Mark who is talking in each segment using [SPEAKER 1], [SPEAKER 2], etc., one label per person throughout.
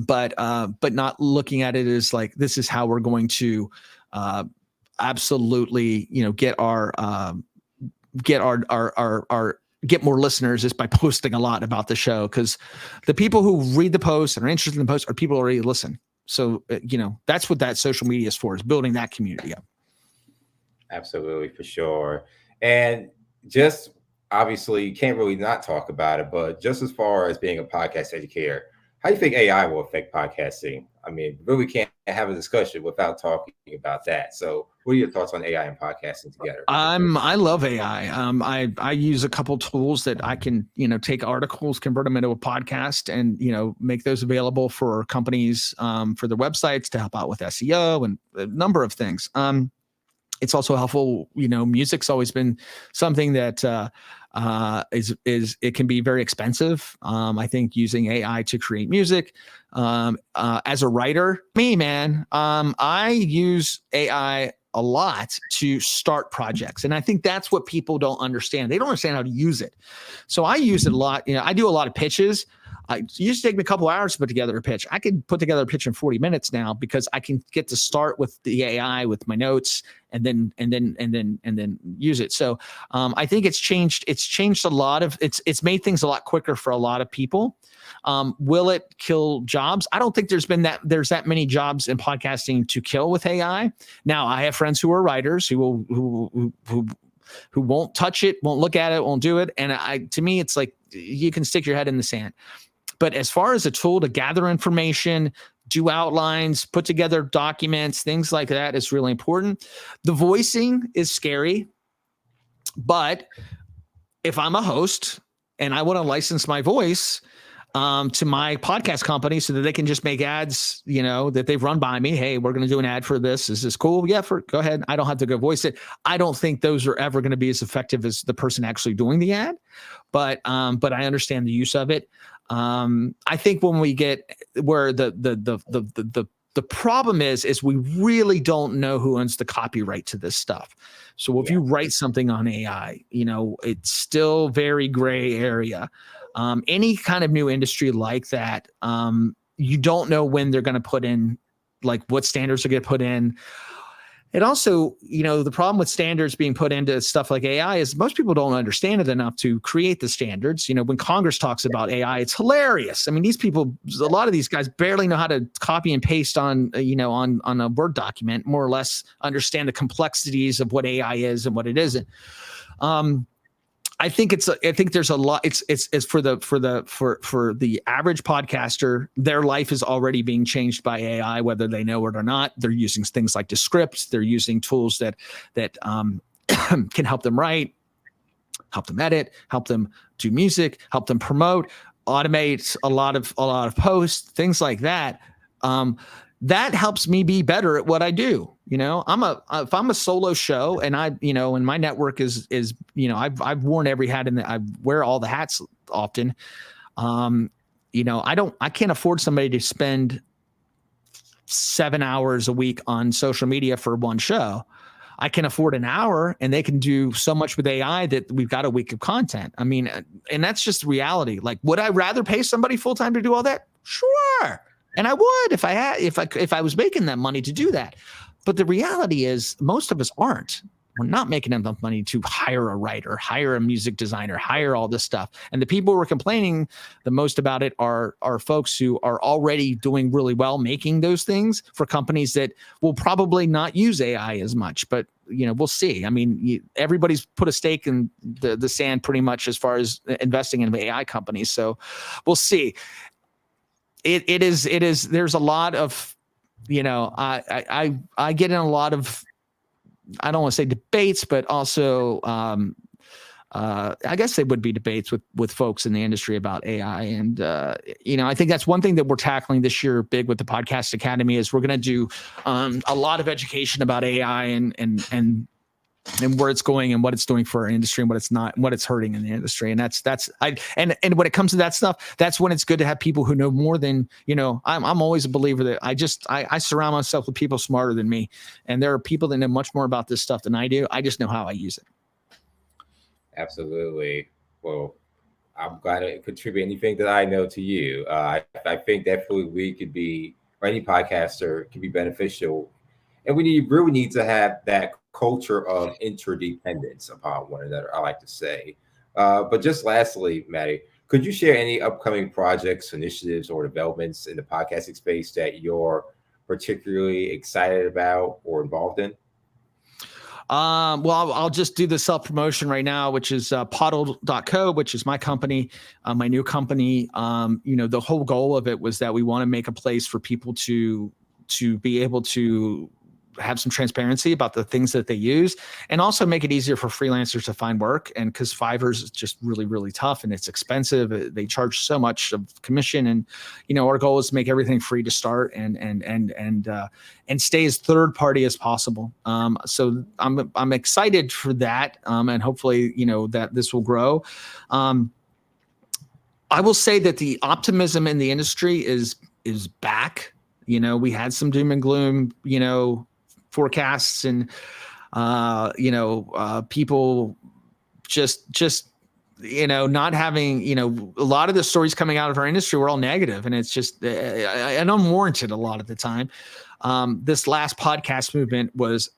[SPEAKER 1] but not looking at it as like, this is how we're going to absolutely, get more listeners is by posting a lot about the show, because the people who read the post and are interested in the post are people who already listen. So, that's what that social media is for, is building that community up.
[SPEAKER 2] Absolutely, for sure. And just obviously, you can't really not talk about it, but just as far as being a podcast educator, how do you think AI will affect podcasting? I mean, really can't have a discussion without talking about that. So what are your thoughts on AI and podcasting together?
[SPEAKER 1] I love AI. I use a couple tools that I can, take articles, convert them into a podcast, and, make those available for companies, for their websites to help out with SEO and a number of things. It's also helpful. Music's always been something that it can be very expensive. I think using AI to create music, as a writer, I use AI a lot to start projects. And I think that's what people don't understand. They don't understand how to use it. So I use it a lot. I do a lot of pitches. It used to take me a couple hours to put together a pitch. I can put together a pitch in 40 minutes now, because I can get to start with the AI with my notes and then use it. So I think it's changed a lot of it's made things a lot quicker for a lot of people. Will it kill jobs? I don't think there's that many jobs in podcasting to kill with AI. Now, I have friends who are writers who won't touch it, won't look at it, won't do it. And to me, it's like, you can stick your head in the sand. But as far as a tool to gather information, do outlines, put together documents, things like that is really important. The voicing is scary, but if I'm a host and I want to license my voice to my podcast company so that they can just make ads, that they've run by me. Hey, we're going to do an ad for this. Is this cool? Yeah, go ahead. I don't have to go voice it. I don't think those are ever going to be as effective as the person actually doing the ad, but I understand the use of it. I think when we get where the problem is we really don't know who owns the copyright to this stuff. So if you write something on AI, it's still very gray area. Any kind of new industry like that, you don't know when they're going to put in, like what standards are going to put in. And also, the problem with standards being put into stuff like AI is most people don't understand it enough to create the standards. When Congress talks about AI, it's hilarious. I mean, a lot of these guys barely know how to copy and paste on a Word document, more or less understand the complexities of what AI is and what it isn't. I think there's a lot. It's for the average podcaster, their life is already being changed by AI, whether they know it or not. They're using things like Descript. They're using tools that can help them write, help them edit, help them do music, help them promote, automate a lot of posts, things like that. That helps me be better at what I do. If I'm a solo show and and my network is I've worn every hat I wear all the hats often. I can't afford somebody to spend 7 hours a week on social media for one show. I can afford an hour, and they can do so much with AI that we've got a week of content. I mean, and that's just reality. Like, would I rather pay somebody full time to do all that? Sure. And I would if I was making that money to do that. But the reality is most of us aren't. We're not making enough money to hire a writer, hire a music designer, hire all this stuff. And the people who are complaining the most about it are folks who are already doing really well making those things for companies that will probably not use AI as much. But we'll see. I mean, everybody's put a stake in the sand pretty much as far as investing in AI companies. So we'll see. It is. There's a lot of, I get in a lot of, I don't want to say debates, but also, I guess they would be debates with folks in the industry about AI. And, I think that's one thing that we're tackling this year big with the Podcast Academy is we're going to do a lot of education about AI and where it's going and what it's doing for our industry and what it's not, and what it's hurting in the industry. And and when it comes to that stuff, that's when it's good to have people who know more than, I'm always a believer that I surround myself with people smarter than me. And there are people that know much more about this stuff than I do. I just know how I use it.
[SPEAKER 2] Absolutely. Well, I'm glad to contribute anything that I know to you. I think definitely we could be, or any podcaster can be beneficial, and really need to have that culture of interdependence upon one another. I like to say. But just lastly, Matty, could you share any upcoming projects, initiatives, or developments in the podcasting space that you're particularly excited about or involved in?
[SPEAKER 1] Well, I'll just do the self promotion right now, which is Poddle.co, which is my company, my new company. The whole goal of it was that we want to make a place for people to be able to have some transparency about the things that they use, and also make it easier for freelancers to find work. And because Fiverr's is just really, really tough and it's expensive, they charge so much of commission. And our goal is to make everything free to start and stay as third party as possible. So I'm excited for that, and hopefully that this will grow. I will say that the optimism in the industry is back. We had some doom and gloom, forecasts, and people just not having, a lot of the stories coming out of our industry were all negative, and it's just and unwarranted a lot of the time. This last podcast movement was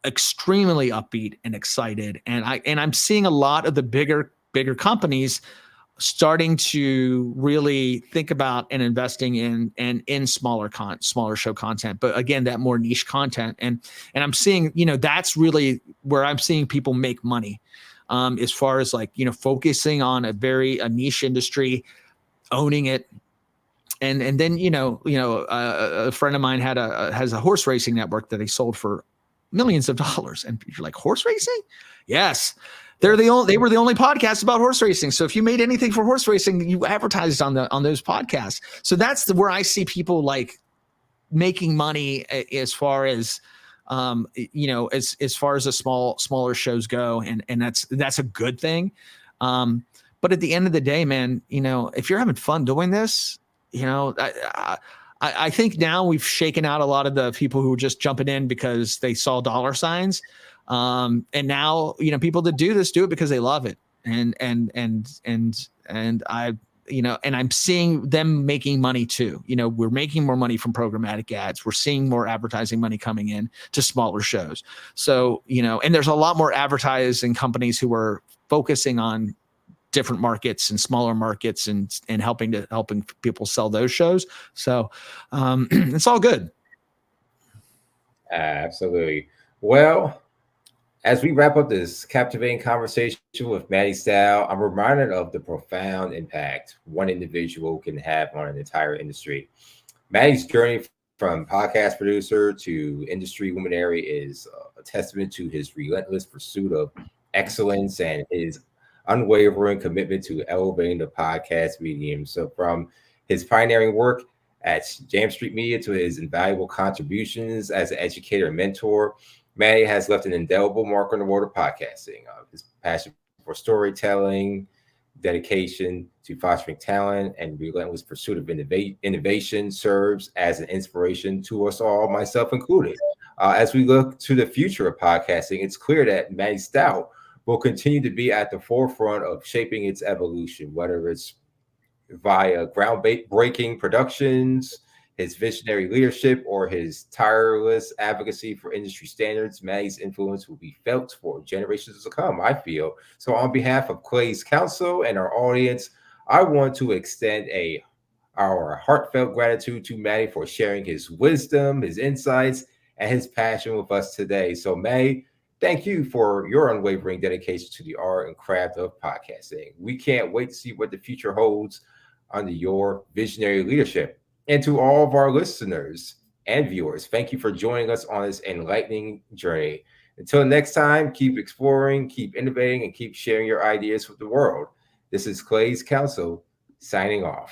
[SPEAKER 1] extremely upbeat and excited, and I'm seeing a lot of the bigger companies starting to really think about and investing in smaller show content, but again, that more niche content. And I'm seeing, that's really where I'm seeing people make money, as far as focusing on a niche industry, owning it. And then, a friend of mine has a horse racing network that he sold for millions of dollars. And you're like, horse racing? Yes. They were the only podcast about horse racing. So if you made anything for horse racing, you advertised on those podcasts. So that's where I see people making money as far as as far as the smaller shows go, and that's a good thing. But at the end of the day, man, if you're having fun doing this, I think now we've shaken out a lot of the people who were just jumping in because they saw dollar signs. And now, people that do this do it because they love it. And I, and I'm seeing them making money too. We're making more money from programmatic ads. We're seeing more advertising money coming in to smaller shows. So, and there's a lot more advertising companies who are focusing on different markets and smaller markets and helping people sell those shows. So, it's all good.
[SPEAKER 2] Absolutely. Well, as we wrap up this captivating conversation with Matty Style, I'm reminded of the profound impact one individual can have on an entire industry. Matty's journey from podcast producer to industry luminary is a testament to his relentless pursuit of excellence and his unwavering commitment to elevating the podcast medium. So from his pioneering work at Jam Street Media to his invaluable contributions as an educator and mentor, Matty has left an indelible mark on the world of podcasting. His passion for storytelling, dedication to fostering talent, and relentless pursuit of innovation serves as an inspiration to us all, myself included. As we look to the future of podcasting, it's clear that Matty Stout will continue to be at the forefront of shaping its evolution, whether it's via groundbreaking productions, his visionary leadership, or his tireless advocacy for industry standards. Matty's influence will be felt for generations to come, I feel. So on behalf of Clay's Council and our audience, I want to extend our heartfelt gratitude to Matty for sharing his wisdom, his insights, and his passion with us today. So Matty, thank you for your unwavering dedication to the art and craft of podcasting. We can't wait to see what the future holds under your visionary leadership. And to all of our listeners and viewers, thank you for joining us on this enlightening journey. Until next time, keep exploring, keep innovating, and keep sharing your ideas with the world. This is Clay's Council signing off.